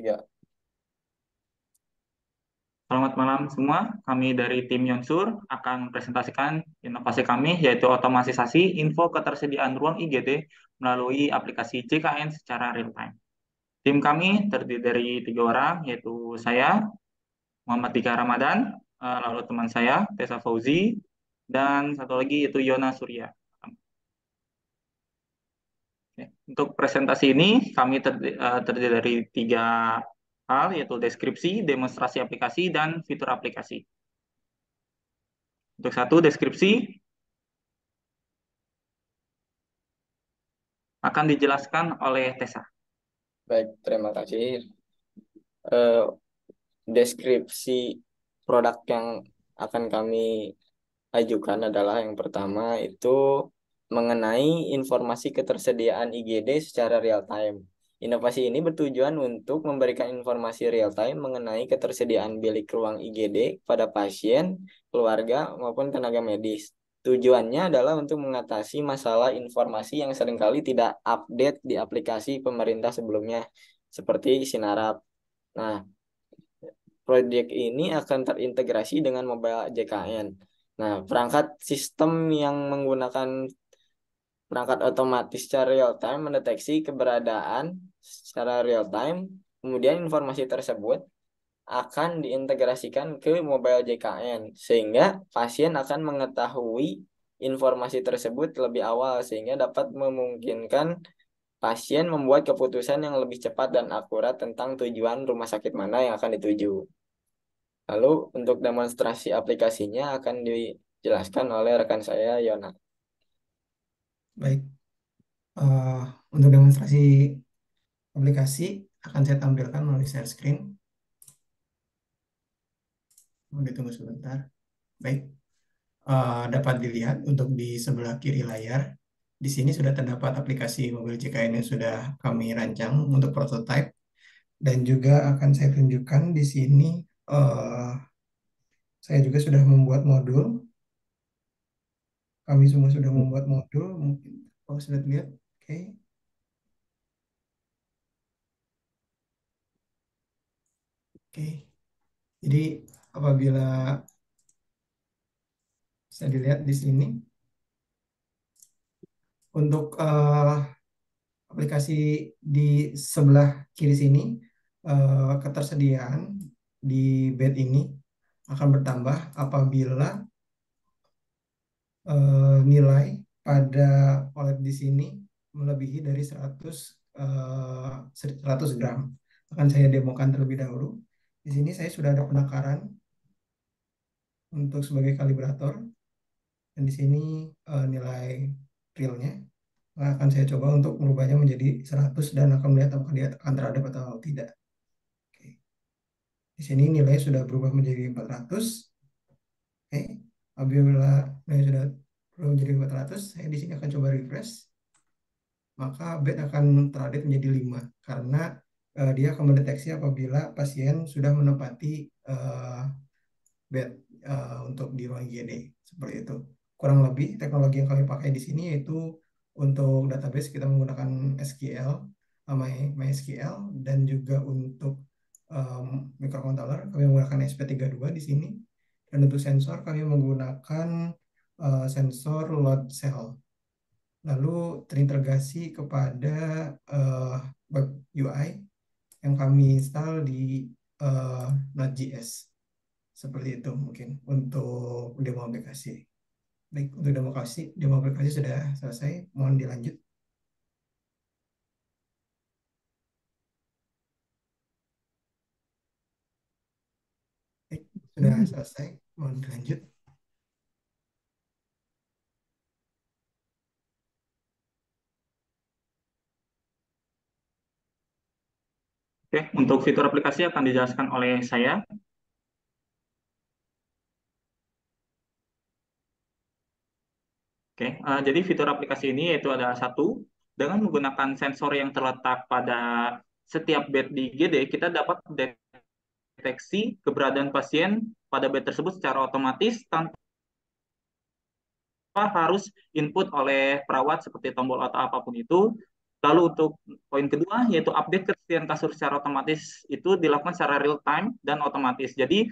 3. Selamat malam semua. Kami dari tim Yonsur akan presentasikan inovasi kami yaitu otomatisasi info ketersediaan ruang IGD melalui aplikasi JKN secara real time. Tim kami terdiri dari 3 orang yaitu saya, Muhammad Dika Ramadan, lalu teman saya Tessa Fauzi, dan satu lagi yaitu Yona Surya. Oke. Untuk presentasi ini kami terdiri dari 3 hal yaitu deskripsi, demonstrasi aplikasi, dan fitur aplikasi. Untuk satu deskripsi akan dijelaskan oleh Tessa. Baik, terima kasih. Eh, Deskripsi produk yang akan kami ajukan adalah yang pertama itu mengenai informasi ketersediaan IGD secara real time. Inovasi ini bertujuan untuk memberikan informasi real time mengenai ketersediaan bilik ruang IGD pada pasien, keluarga, maupun tenaga medis. Tujuannya adalah untuk mengatasi masalah informasi yang seringkali tidak update di aplikasi pemerintah sebelumnya, seperti Sinarap. Nah, proyek ini akan terintegrasi dengan mobile JKN. Nah, perangkat sistem yang menggunakan perangkat otomatis secara real time mendeteksi keberadaan secara real time, kemudian informasi tersebut akan diintegrasikan ke mobile JKN sehingga pasien akan mengetahui informasi tersebut lebih awal sehingga dapat memungkinkan pasien membuat keputusan yang lebih cepat dan akurat tentang tujuan rumah sakit mana yang akan dituju. Lalu untuk demonstrasi aplikasinya akan dijelaskan oleh rekan saya, Yona. Baik, eh, untuk demonstrasi aplikasi akan saya tampilkan melalui share screen. Mohon ditunggu sebentar. Baik, dapat dilihat untuk di sebelah kiri layar. Di sini sudah terdapat aplikasi mobil JKN yang sudah kami rancang untuk prototype dan juga akan saya tunjukkan di sini. eh, saya juga sudah membuat modul. Kami semua sudah membuat modul. Mungkin kalau sudah lihat, oke. Oke, jadi apabila saya dilihat di sini untuk aplikasi di sebelah kiri sini, ketersediaan di bed ini akan bertambah apabila nilai pada OLED di sini melebihi dari 100 gram. Akan saya demokan terlebih dahulu. Di sini saya sudah ada penakaran untuk sebagai kalibrator dan di sini nilai realnya. Akan saya coba untuk merubahnya menjadi 100 dan akan melihat apakah dia akan terhadap atau tidak. Oke. Di sini nilai sudah berubah menjadi 400. Oke. Apabila nilai sudah berubah menjadi 400, saya di sini akan coba refresh. Maka bed akan terupdate menjadi 5 karena dia akan mendeteksi apabila pasien sudah menempati bed untuk di ruang IGD seperti itu. Kurang lebih teknologi yang kami pakai di sini yaitu untuk database kita menggunakan SQL, MySQL, dan juga untuk microcontroller kami menggunakan SP32 di sini. Dan untuk sensor kami menggunakan sensor load cell. Lalu terintegrasi kepada web UI yang kami install di Node.js. Seperti itu mungkin untuk demo aplikasi. Baik, untuk demo aplikasi sudah selesai. Mohon dilanjut. Baik, sudah selesai. Mohon dilanjut. Oke, untuk fitur aplikasi akan dijelaskan oleh saya. Oke, jadi fitur aplikasi ini yaitu ada satu, dengan menggunakan sensor yang terletak pada setiap bed di IGD, kita dapat deteksi keberadaan pasien pada bed tersebut secara otomatis tanpa harus input oleh perawat seperti tombol atau apapun itu. Lalu untuk poin kedua yaitu update ketersediaan kasur secara otomatis itu dilakukan secara real time dan otomatis. Jadi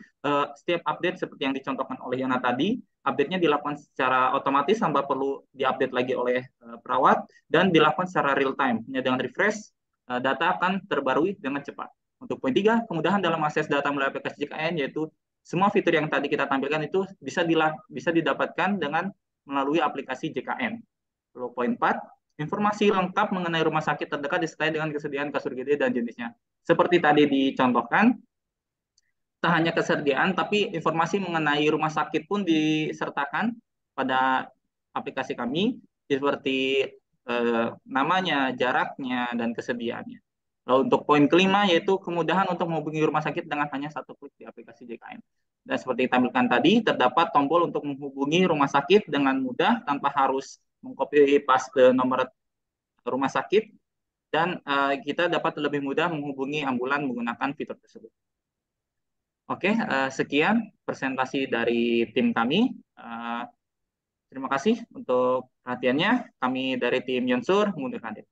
setiap update seperti yang dicontohkan oleh Yana tadi, update-nya dilakukan secara otomatis tanpa perlu diupdate lagi oleh perawat dan dilakukan secara real time. Hanya dengan refresh, data akan terbarui dengan cepat. Untuk poin tiga, kemudahan dalam akses data melalui aplikasi JKN yaitu semua fitur yang tadi kita tampilkan itu bisa didapatkan dengan melalui aplikasi JKN. Lalu poin 4, informasi lengkap mengenai rumah sakit terdekat disertai dengan kesediaan kasur GD dan jenisnya. Seperti tadi dicontohkan, tak hanya kesediaan, tapi informasi mengenai rumah sakit pun disertakan pada aplikasi kami, seperti namanya, jaraknya, dan kesediaannya. Lalu untuk poin kelima, yaitu kemudahan untuk menghubungi rumah sakit dengan hanya satu klik di aplikasi JKN. Dan seperti ditampilkan tadi, terdapat tombol untuk menghubungi rumah sakit dengan mudah tanpa harus mengcopy paste nomor rumah sakit, dan kita dapat lebih mudah menghubungi ambulan menggunakan fitur tersebut. Oke, sekian presentasi dari tim kami. Terima kasih untuk perhatiannya. Kami dari tim Yonsur mengundurkan diri.